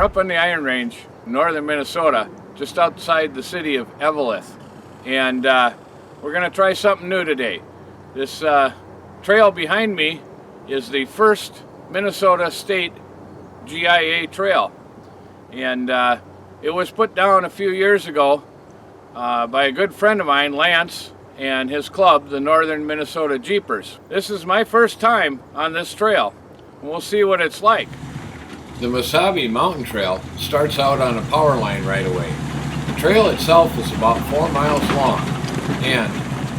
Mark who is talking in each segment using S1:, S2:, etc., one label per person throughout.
S1: We're up on the Iron Range, northern Minnesota, just outside the city of Eveleth. And we're going to try something new today. This trail behind me is the first Minnesota State GIA trail. And it was put down a few years ago by a good friend of mine, Lance, and his club, the Northern Minnesota Jeepers. This is my first time on this trail, and we'll see what it's like. The Mesabi Mountain Trail starts out on a power line right away. The trail itself is about 4 miles long, and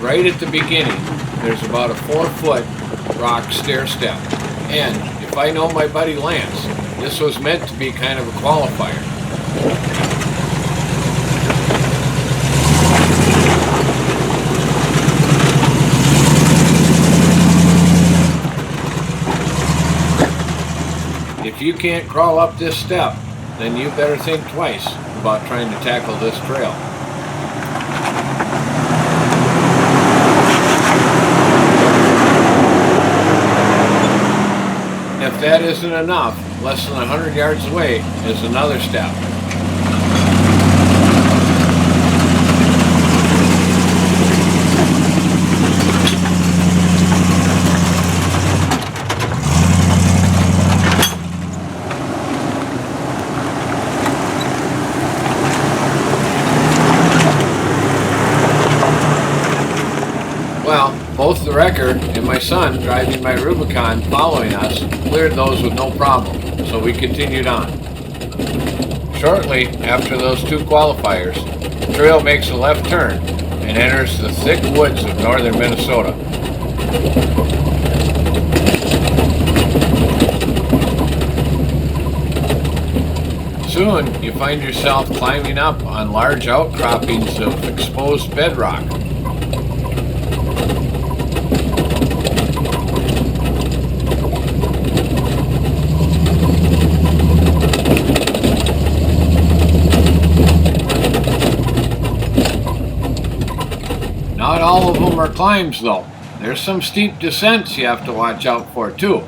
S1: right at the beginning, there's about a 4-foot rock stair step. And if I know my buddy Lance, this was meant to be kind of a qualifier. If you can't crawl up this step, then you better think twice about trying to tackle this trail. If that isn't enough, less than 100 yards away is another step. Well, both the wrecker and my son driving my Rubicon following us cleared those with no problem, so we continued on. Shortly after those two qualifiers, the trail makes a left turn and enters the thick woods of northern Minnesota. Soon you find yourself climbing up on large outcroppings of exposed bedrock. Not all of them are climbs though. There's some steep descents you have to watch out for too.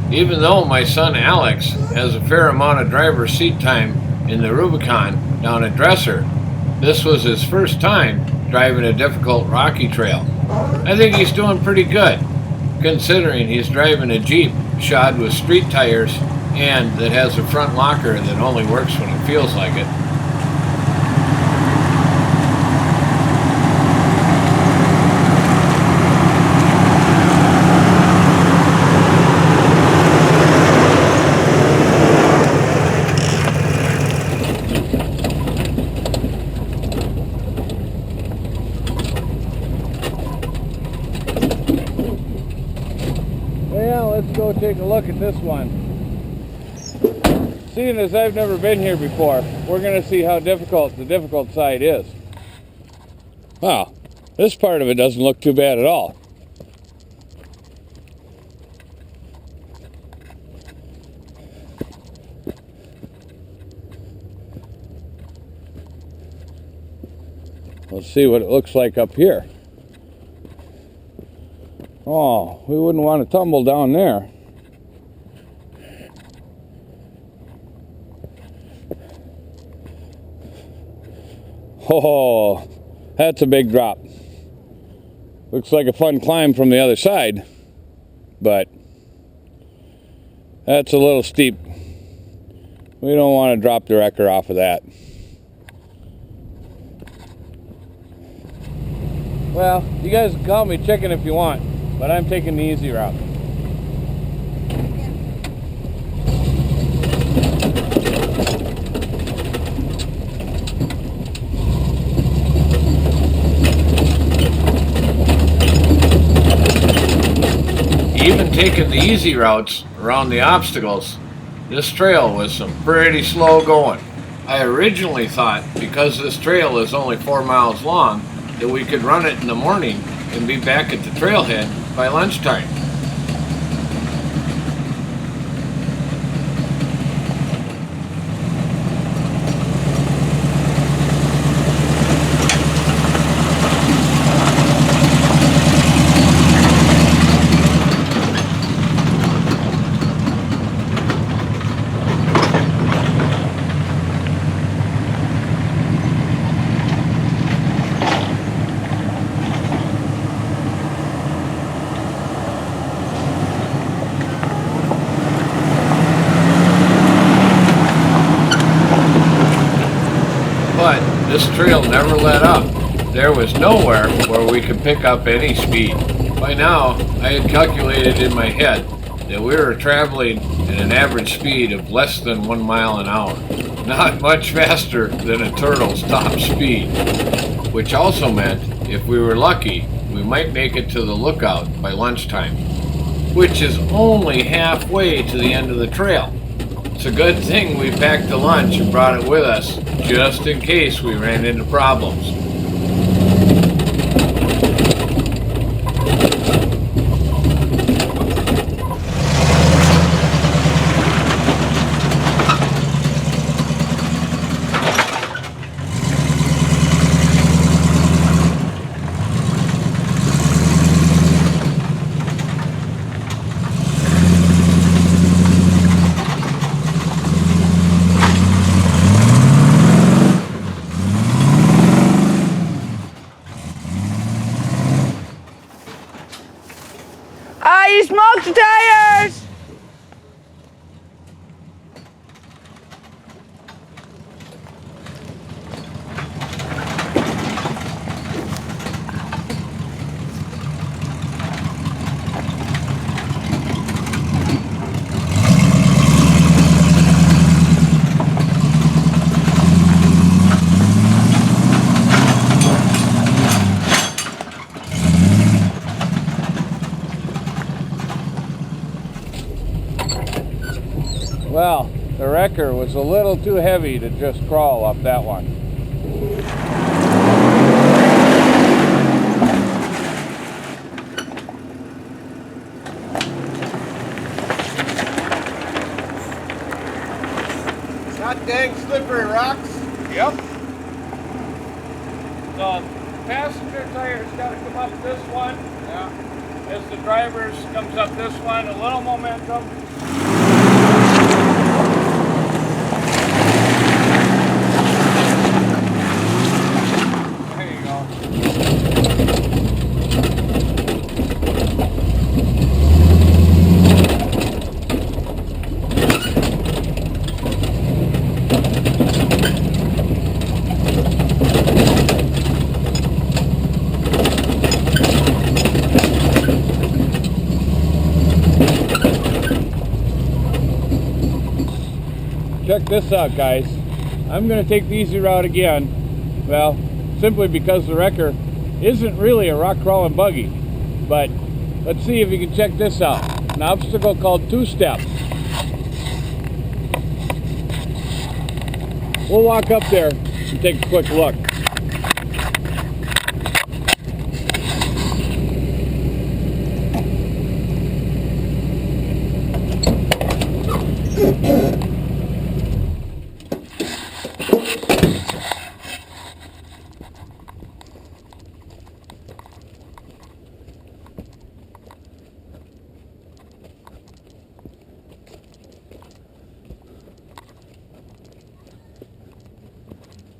S1: Even though my son Alex has a fair amount of driver's seat time in the Rubicon down at Dresser, this was his first time driving a difficult rocky trail. I think he's doing pretty good, considering he's driving a Jeep shod with street tires and that has a front locker that only works when it feels like it. Well, let's go take a look at this one. Seeing as I've never been here before, we're going to see how difficult the difficult side is. Wow, this part of it doesn't look too bad at all. Let's see what it looks like up here. Oh, we wouldn't want to tumble down there. Oh, that's a big drop. Looks like a fun climb from the other side, but that's a little steep. We don't want to drop the wrecker off of that. Well, you guys can call me chicken if you want, but I'm taking the easy route. taken the easy routes around the obstacles, this trail was some pretty slow going. I originally thought because this trail is only 4 miles long that we could run it in the morning and be back at the trailhead by lunchtime. But this trail never let up. There was nowhere where we could pick up any speed. By now, I had calculated in my head that we were traveling at an average speed of less than 1 mile an hour. Not much faster than a turtle's top speed. Which also meant, if we were lucky, we might make it to the lookout by lunchtime. Which is only halfway to the end of the trail. It's a good thing we packed the lunch and brought it with us, just in case we ran into problems.
S2: You smoked the tires!
S3: Well, the wrecker was a little too heavy to just crawl up that one.
S4: Not dang slippery rocks.
S1: Yep. So passenger tire's got to come up this one.
S4: Yeah.
S1: As the driver's comes up this one, a little momentum. There you go.
S3: Check this out, guys. I'm going to take the easy route again. Well, simply because the wrecker isn't really a rock crawling buggy. But let's see if you can check this out. An obstacle called two-step. We'll walk up there and take a quick look.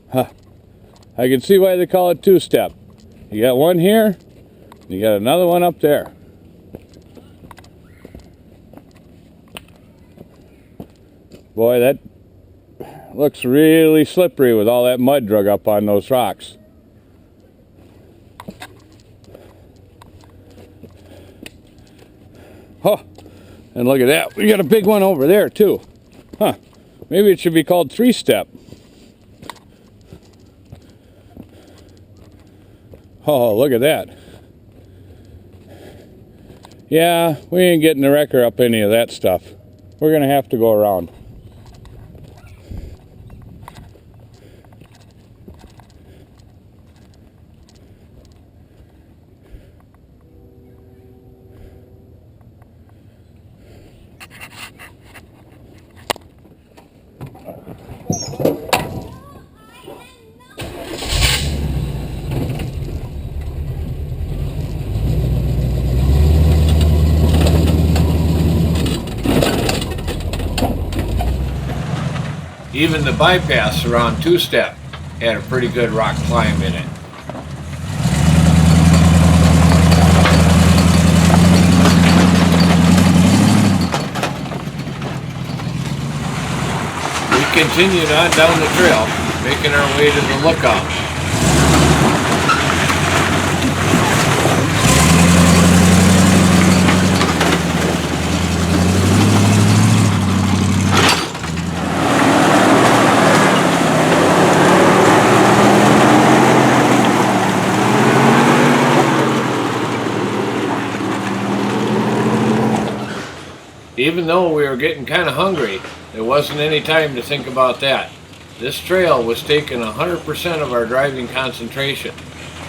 S3: Huh. I can see why they call it two-step. You got one here, you got another one up there. Boy, that looks really slippery with all that mud drug up on those rocks. Oh, and look at that. We got a big one over there too. Huh. Maybe it should be called three-step. Oh, look at that. Yeah, we ain't getting the wrecker up any of that stuff. We're gonna have to go around.
S1: Even the bypass around two-step had a pretty good rock climb in it. We continued on down the trail, making our way to the lookout. Even though we were getting kind of hungry, there wasn't any time to think about that. This trail was taking 100% of our driving concentration,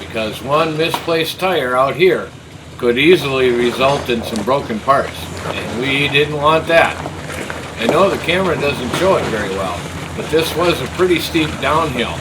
S1: because one misplaced tire out here could easily result in some broken parts, and we didn't want that. I know the camera doesn't show it very well, but this was a pretty steep downhill.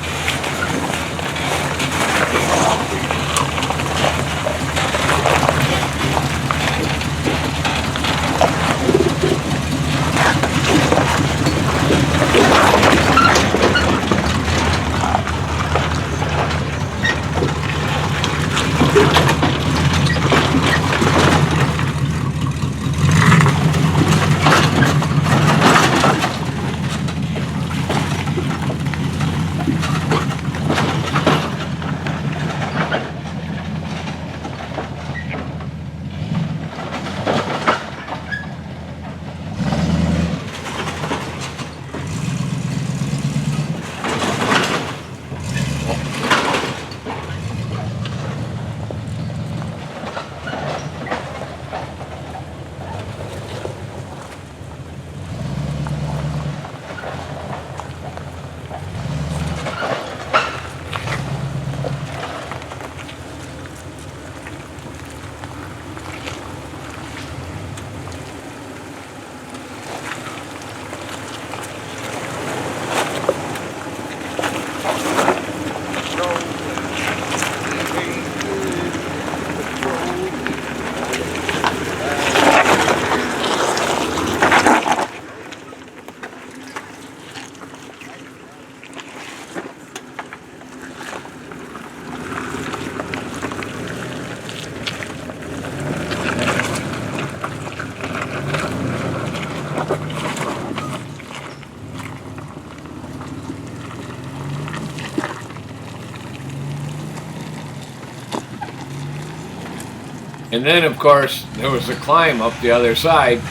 S1: And then, of course, there was a climb up the other side.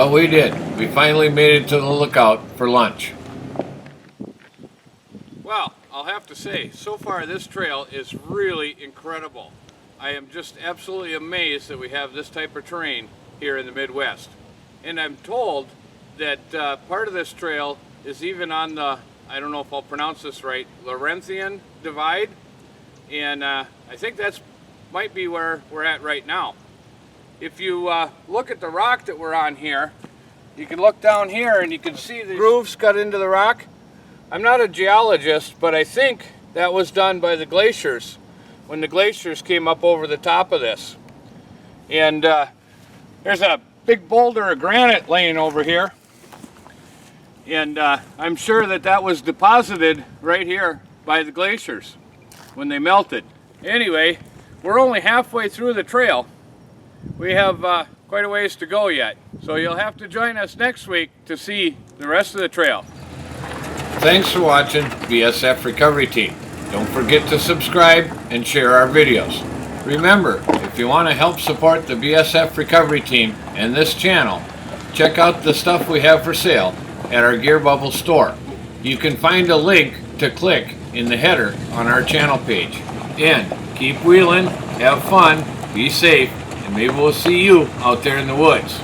S1: But we did. We finally made it to the lookout for lunch. Well, I'll have to say, so far this trail is really incredible. I am just absolutely amazed that we have this type of terrain here in the Midwest. And I'm told that part of this trail is even on the, I don't know if I'll pronounce this right, Laurentian Divide. And I think that's might be where we're at right now. If you look at the rock that we're on here, you can look down here and you can see the grooves cut into the rock. I'm not a geologist, but I think that was done by the glaciers when the glaciers came up over the top of this. And there's a big boulder of granite laying over here. And I'm sure that that was deposited right here by the glaciers when they melted. Anyway, we're only halfway through the trail. We have quite a ways to go yet. So you'll have to join us next week to see the rest of the trail. Thanks for watching BSF Recovery Team. Don't forget to subscribe and share our videos. Remember, if you want to help support the BSF Recovery Team and this channel, check out the stuff we have for sale at our Gear Bubble store. You can find a link to click in the header on our channel page. And keep wheeling, have fun, be safe, and maybe we'll see you out there in the woods.